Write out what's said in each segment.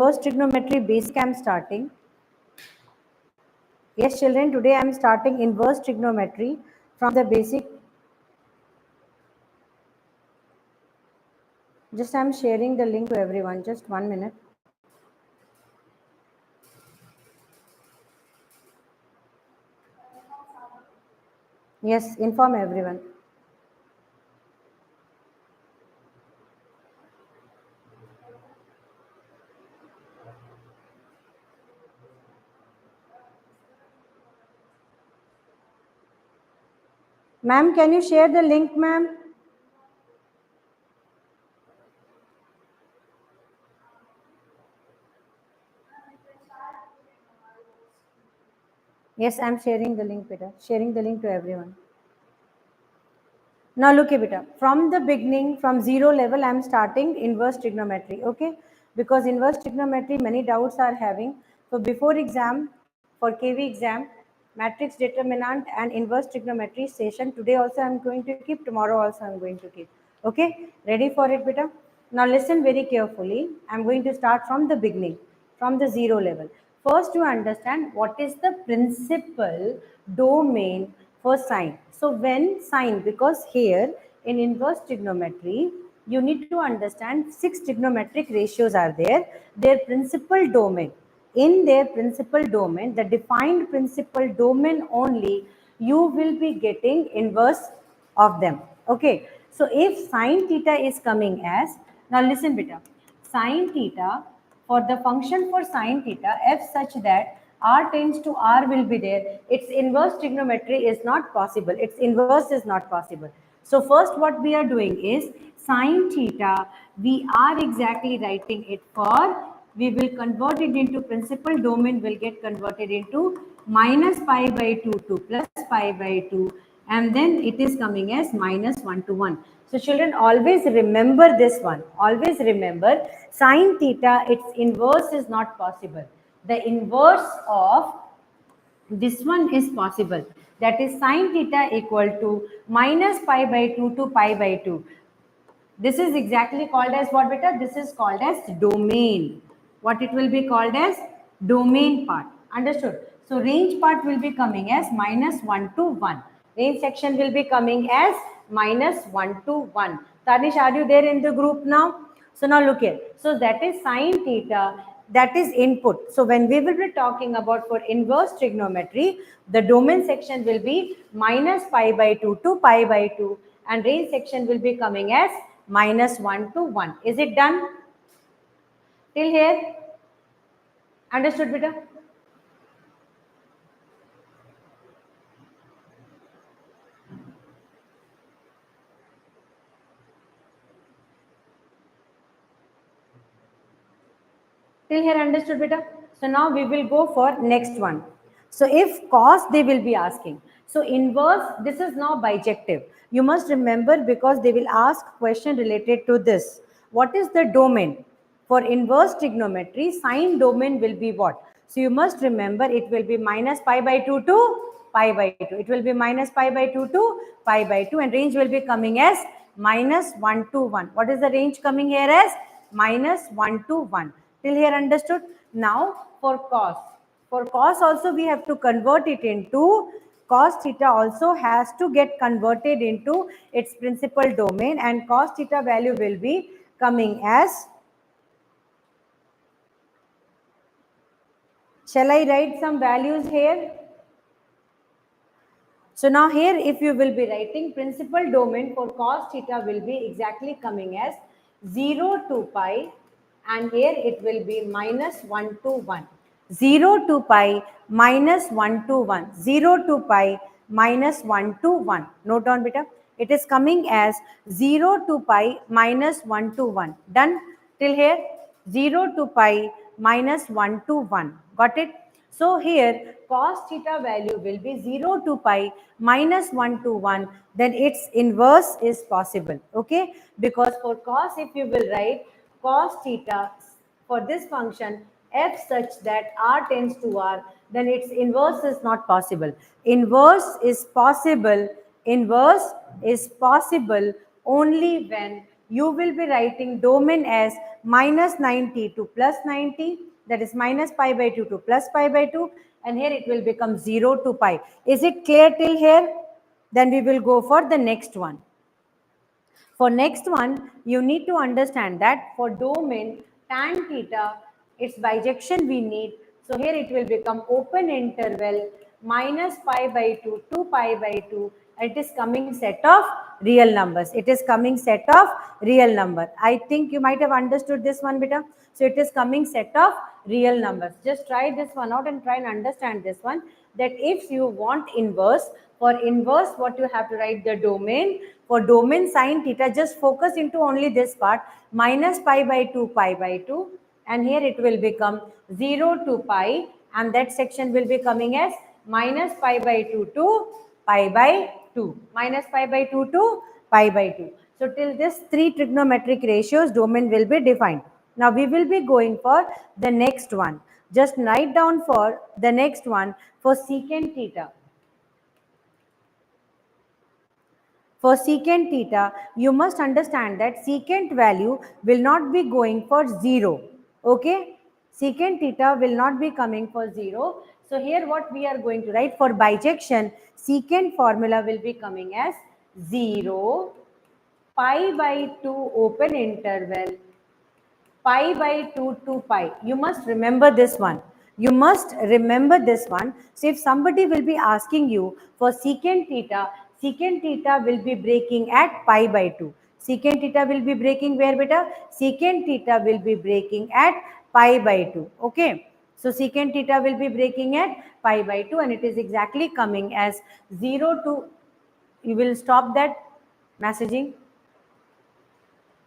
trigonometry basic I am starting. Yes, children, today I am starting inverse trigonometry from the basic. Just I am sharing the link to everyone. Just 1 minute. Yes, inform everyone. Ma'am, can you share the link, ma'am? Yes, I am sharing the link, beta. Sharing the link to everyone. Now look at beta. From the beginning, from zero level, I am starting inverse trigonometry. Okay, because inverse trigonometry, many doubts are having. So before exam, for KV exam, matrix determinant and inverse trigonometry session. Today also I am going to keep. Tomorrow also I am going to keep. Okay, ready for it, beta? Now listen very carefully. I am going to start from the beginning, from the zero level. First, to understand what is the principal domain for sine. So when sine, because here in inverse trigonometry, you need to understand 6 trigonometric ratios are there. Their principal domain. In their principal domain, the defined principal domain only, you will be getting inverse of them. Okay. So if sine theta is coming as, now listen beta, sine theta, for the function for sine theta, f such that r tends to r will be there, its inverse trigonometry is not possible. Its inverse is not possible. So first what we are doing is sine theta, we are exactly writing it for, we will convert it into principal domain, will get converted into minus pi by 2 to plus pi by 2, and then it is coming as minus 1 to 1. So children, always remember this one. Always remember sine theta, its inverse is not possible. The inverse of this one is possible. That is sine theta equal to minus pi by 2 to pi by 2. This is exactly called as what, beta? This is called as domain. What it will be called as? Domain part. Understood? So range part will be coming as minus 1 to 1. Range section will be coming as minus 1 to 1. Tanish, are you there in the group now? So now look here. So that is sine theta. That is input. So when we will be talking about for inverse trigonometry, the domain section will be minus pi by 2 to pi by 2. And range section will be coming as minus 1 to 1. Is it done? Till here? Understood, beta? Till here understood, beta? So now we will go for next one. So if cos, they will be asking. So inverse, this is now bijective. You must remember because they will ask question related to this. What is the domain? For inverse trigonometry, sine domain will be what? So you must remember it will be minus pi by 2 to pi by 2. It will be minus pi by 2 to pi by 2 and range will be coming as minus 1 to 1. What is the range coming here as? Minus 1 to 1. Till here understood? Now for cos. For cos also we have to convert it into cos theta also has to get converted into its principal domain and cos theta value will be coming as, shall I write some values here? So now here if you will be writing principal domain for cos theta will be exactly coming as 0 to pi and here it will be minus 1 to 1. 0 to pi minus 1 to 1. 0 to pi minus 1 to 1. Note down beta. It is coming as 0 to pi minus 1 to 1. Done till here? 0 to pi minus 1 to 1. Got it? So here cos theta value will be 0 to pi minus 1 to 1. Then its inverse is possible. Okay? Because for cos, if you will write cos theta for this function f such that r tends to r, then its inverse is not possible. Inverse is possible. Inverse is possible only when you will be writing domain as minus 90 to plus 90, that is minus pi by 2 to plus pi by 2, and here it will become 0 to pi. Is it clear till here? Then we will go for the next one. For next one, you need to understand that for domain tan theta, its bijection we need. So here it will become open interval minus pi by 2 to pi by 2. It is coming set of real numbers. It is coming set of real number. I think you might have understood this one, beta. So it is coming set of real numbers. Just try this one out and try and understand this one. That if you want inverse, for inverse, what you have to write the domain. For domain sine theta, just focus into only this part, minus pi by 2, pi by 2. And here it will become 0 to pi. And that section will be coming as minus pi by 2 to pi by 2. Minus pi by 2 to pi by 2. So till this three trigonometric ratios domain will be defined. Now we will be going for the next one. Just write down for the next one for secant theta. For secant theta, you must understand that secant value will not be going for 0. Okay? Secant theta will not be coming for 0. So here what we are going to write for bijection, secant formula will be coming as 0, pi by 2 open interval, pi by 2 to pi. You must remember this one. You must remember this one. So if somebody will be asking you for secant theta will be breaking at pi by 2. Secant theta will be breaking where, beta? Secant theta will be breaking at pi by 2. Okay. So secant theta will be breaking at pi by 2 and it is exactly coming as 0 to, you will stop that messaging.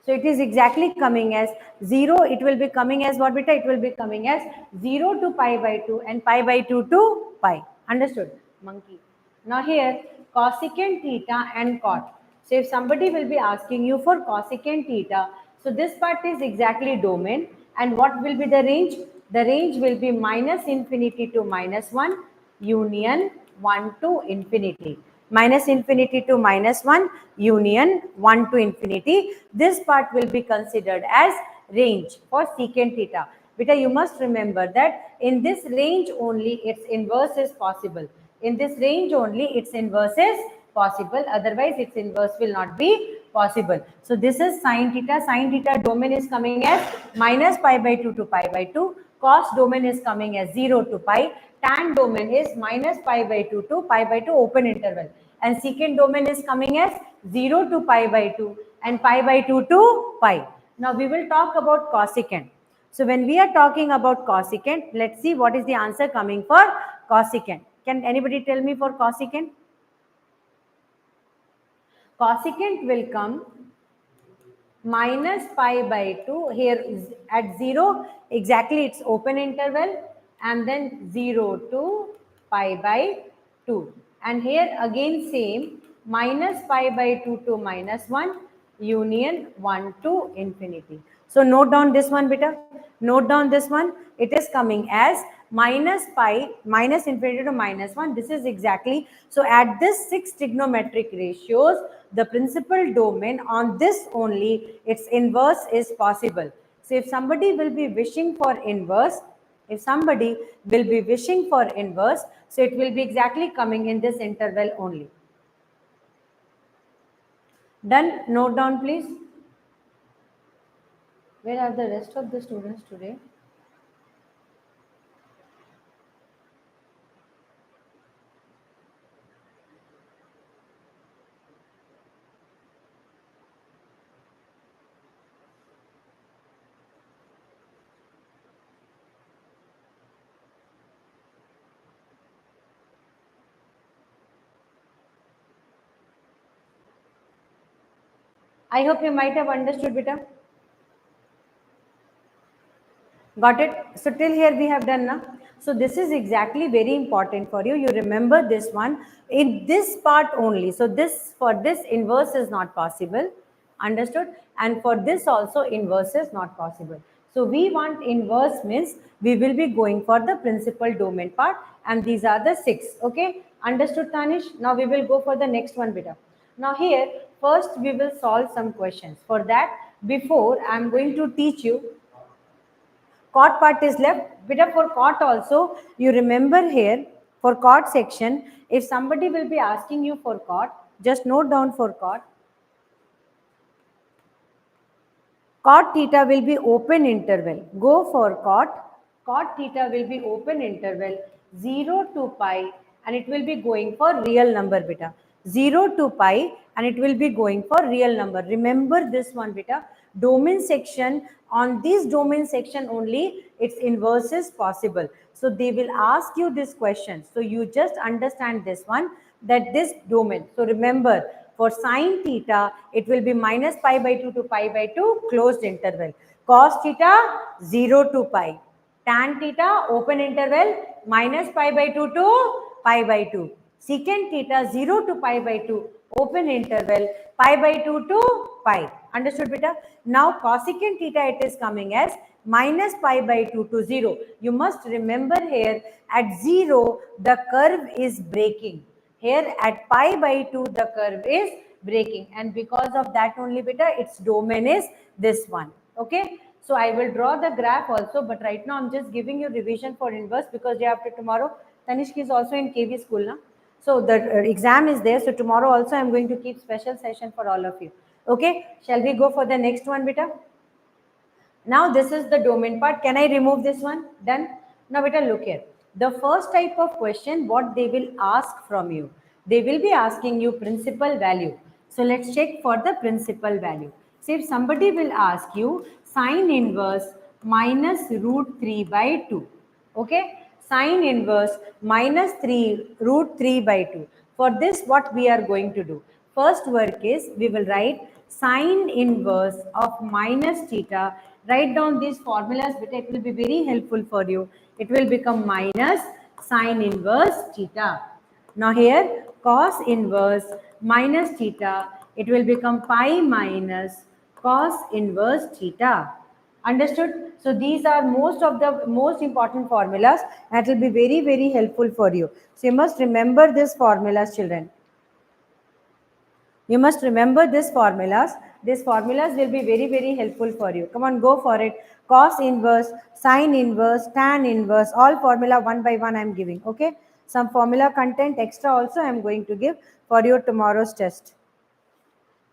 So it is exactly coming as 0, it will be coming as what, beta? It will be coming as 0 to pi by 2 and pi by 2 to pi. Understood? Monkey. Now here, cosecant theta and cot. So if somebody will be asking you for cosecant theta, so this part is exactly domain. And what will be the range? The range will be minus infinity to minus 1 union 1 to infinity. Minus infinity to minus 1 union 1 to infinity. This part will be considered as range for secant theta. Beta, you must remember that in this range only its inverse is possible. In this range only its inverse is possible. Otherwise its inverse will not be possible. So this is sine theta. Sine theta domain is coming as minus pi by 2 to pi by 2. Cos domain is coming as 0 to pi. Tan domain is minus pi by 2 to pi by 2 open interval. And secant domain is coming as 0 to pi by 2 and pi by 2 to pi. Now we will talk about cosecant. So when we are talking about cosecant, let's see what is the answer coming for cosecant. Can anybody tell me for cosecant? Cosecant will come minus pi by 2, here is at 0, exactly it's open interval, and then 0 to pi by 2. And here again same, minus pi by 2 to minus 1, union 1 to infinity. So note down this one, beta. Note down this one. It is coming as minus pi, minus infinity to minus 1. This is exactly, so at this 6 trigonometric ratios, the principal domain on this only, its inverse is possible. So if somebody will be wishing for inverse, if somebody will be wishing for inverse, so it will be exactly coming in this interval only. Done? Note down please. Where are the rest of the students today? I hope you might have understood, beta. Got it? So till here we have done now. So this is exactly very important for you. You remember this one in this part only. So this, for this inverse is not possible. Understood? And for this also inverse is not possible. So we want inverse means we will be going for the principal domain part, and these are the 6. Okay? Understood, Tanish? Now we will go for the next one, beta. Now here, first we will solve some questions. For that, before I am going to teach you, cot part is left. Beta for cot also, you remember here, for cot section, if somebody will be asking you for cot, just note down for cot. Cot theta will be open interval. Go for cot. Cot theta will be open interval 0 to pi, and it will be going for real number beta. 0 to pi, and it will be going for real number. Remember this one beta. Domain section, on this domain section only its inverse is possible. So they will ask you this question. So you just understand this one, that this domain. So remember, for sine theta, it will be minus pi by 2 to pi by 2 closed interval. Cos theta 0 to pi. Tan theta open interval minus pi by 2 to pi by 2. Secant theta 0 to pi by 2 open interval pi by 2 to pi. Understood beta? Now cosecant theta it is coming as minus pi by 2 to 0. You must remember here at 0 the curve is breaking. Here at pi by 2 the curve is breaking, and because of that only beta its domain is this one. Okay. So I will draw the graph also, but right now I'm just giving you revision for inverse because day after tomorrow Tanishk is also in KV school now. So the exam is there. So tomorrow also I'm going to keep special session for all of you. Okay. Shall we go for the next one beta? Now this is the domain part. Can I remove this one? Done. Now beta look here. The first type of question, what they will ask from you. They will be asking you principal value. So let's check for the principal value. So if somebody will ask you sine inverse minus root 3 by 2. Okay. Sine inverse minus 3 root 3 by 2. For this what we are going to do. First work is we will write sine inverse of minus theta. Write down these formulas, but it will be very helpful for you. It will become minus sine inverse theta. Now here cos inverse minus theta, it will become pi minus cos inverse theta. Understood? So these are most of the most important formulas that will be very helpful for you. So you must remember these formulas, children. You must remember these formulas. These formulas will be very helpful for you. Come on, go for it. Cos inverse, sine inverse, tan inverse, all formula one by one I am giving. Okay. Some formula content extra also I am going to give for your tomorrow's test.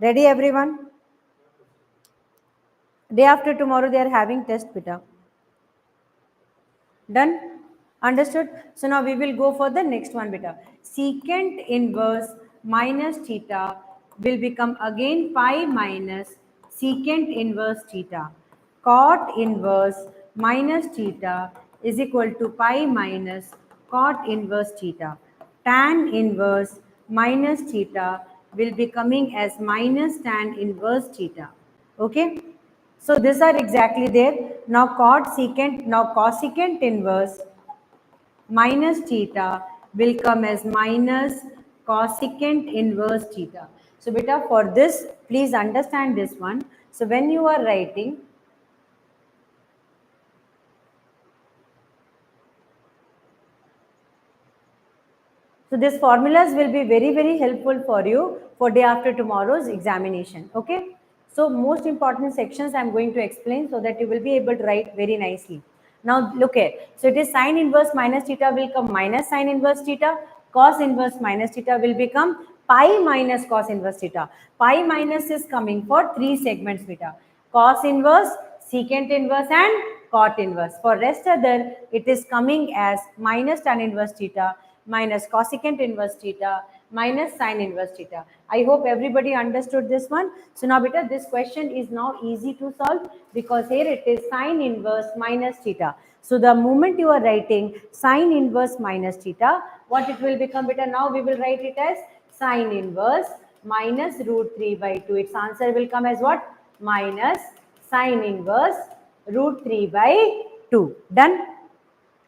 Ready everyone? Day after tomorrow they are having test beta. Done? Understood? So now we will go for the next one beta. Secant inverse minus theta will become again pi minus secant inverse theta. Cot inverse minus theta is equal to pi minus cot inverse theta. Tan inverse minus theta will be coming as minus tan inverse theta. Okay. So these are exactly there. Now cosecant inverse minus theta will come as minus cosecant inverse theta. So beta, for this, please understand this one. So when you are writing, so these formulas will be very helpful for you for day after tomorrow's examination. Okay. So most important sections I am going to explain so that you will be able to write very nicely. Now look here. So it is sine inverse minus theta will come minus sine inverse theta. Cos inverse minus theta will become pi minus cos inverse theta. Pi minus is coming for three segments beta. Cos inverse, secant inverse and cot inverse. For rest other, it is coming as minus tan inverse theta, minus cosecant inverse theta, minus sine inverse theta. I hope everybody understood this one. So now beta, this question is now easy to solve because here it is sine inverse minus theta. So the moment you are writing sine inverse minus theta, what it will become beta? Now we will write it as sine inverse minus root 3 by 2. Its answer will come as what? Minus sine inverse root 3 by 2. Done?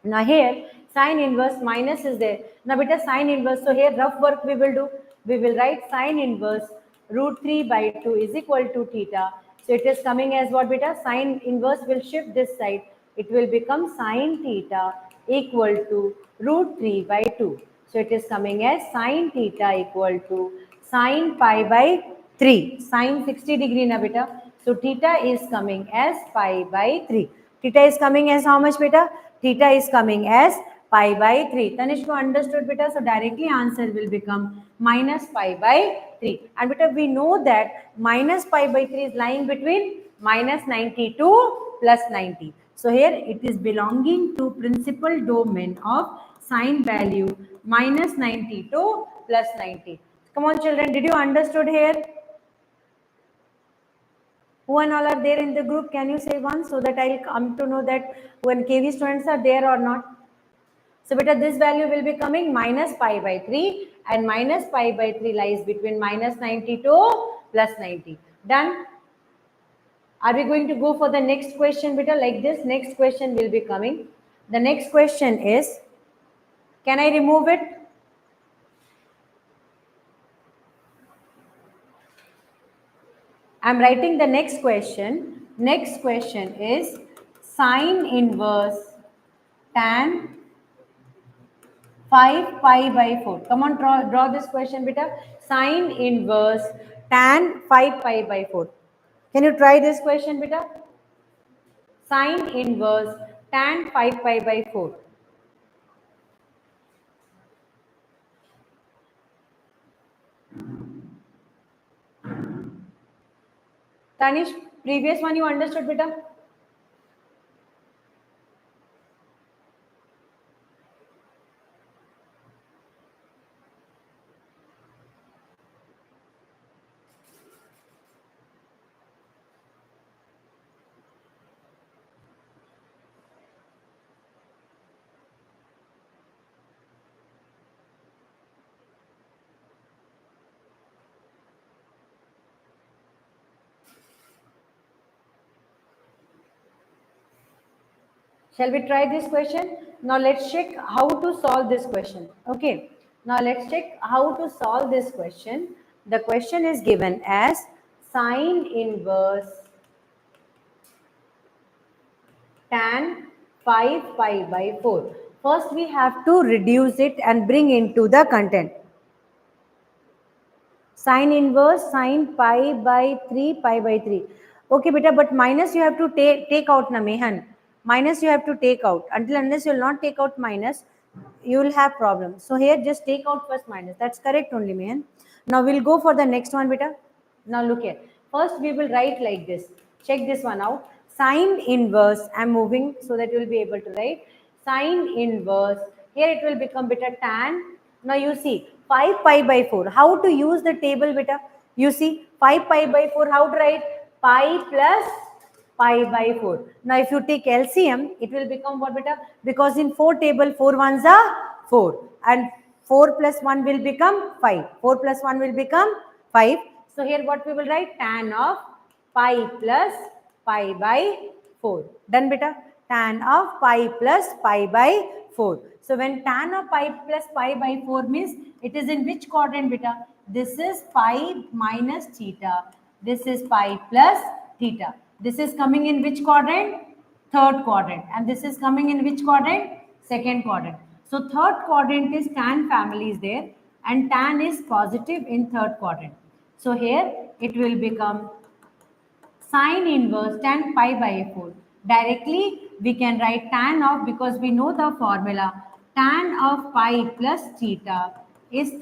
Now here sine inverse minus is there. Now beta sine inverse. So here rough work we will do. We will write sine inverse root 3 by 2 is equal to theta. So it is coming as what beta? Sine inverse will shift this side. It will become sine theta equal to root 3 by 2. So it is coming as sine theta equal to Sine pi by 3. Sine 60 degree na beta. So theta is coming as pi by 3. Theta is coming as how much beta? Theta is coming as pi by 3. Tanishko understood beta. So directly answer will become minus pi by 3. And beta we know that minus pi by 3 is lying between minus 90 to plus 90. So here it is belonging to principal domain of sine value minus 90 to plus 90. Come on children, did you understood here? Who and all are there in the group? Can you say one so that I'll come to know that when KV students are there or not? So beta this value will be coming minus pi by 3 and minus pi by 3 lies between minus 90 to plus 90. Done? Are we going to go for the next question beta like this? Next question will be coming. The next question is, can I remove it? I'm writing the next question. Next question is sine inverse tan 5 pi by 4. Come on, draw this question, beta. Sine inverse tan 5 pi by 4. Can you try this question, beta? Sine inverse tan 5 pi by 4. Tanish, previous one you understood, beta? Shall we try this question? Now let's check how to solve this question. Okay. Now let's check how to solve this question. The question is given as sine inverse tan 5 pi by 4. First we have to reduce it and bring into the content. Sine inverse sine pi by 3 pi by 3. Okay beta, but minus you have to take out na Mehan. Minus you have to take out. Until unless you will not take out minus, you will have problem. So here just take out first minus. That's correct only Mehan. Now we'll go for the next one beta. Now look here. First we will write like this. Check this one out. Sine inverse, I'm moving so that you will be able to write. Sine inverse, here it will become beta tan. Now you see 5 pi by 4. How to use the table beta? You see 5 pi by 4, how to write? Pi plus pi by 4. Now if you take LCM, it will become what beta? Because in 4 table, 4 ones are 4 and 4 plus 1 will become 5. 4 plus 1 will become 5. So here what we will write? Tan of pi plus pi by 4. Done beta? Tan of pi plus pi by 4. So when tan of pi plus pi by 4 means it is in which quadrant beta? This is pi minus theta. This is pi plus theta. This is coming in which quadrant? Third quadrant. And this is coming in which quadrant? Second quadrant. So third quadrant is tan family is there and tan is positive in third quadrant. So here it will become sine inverse tan pi by 4. Directly we can write tan of, because we know the formula, tan of pi plus theta is tan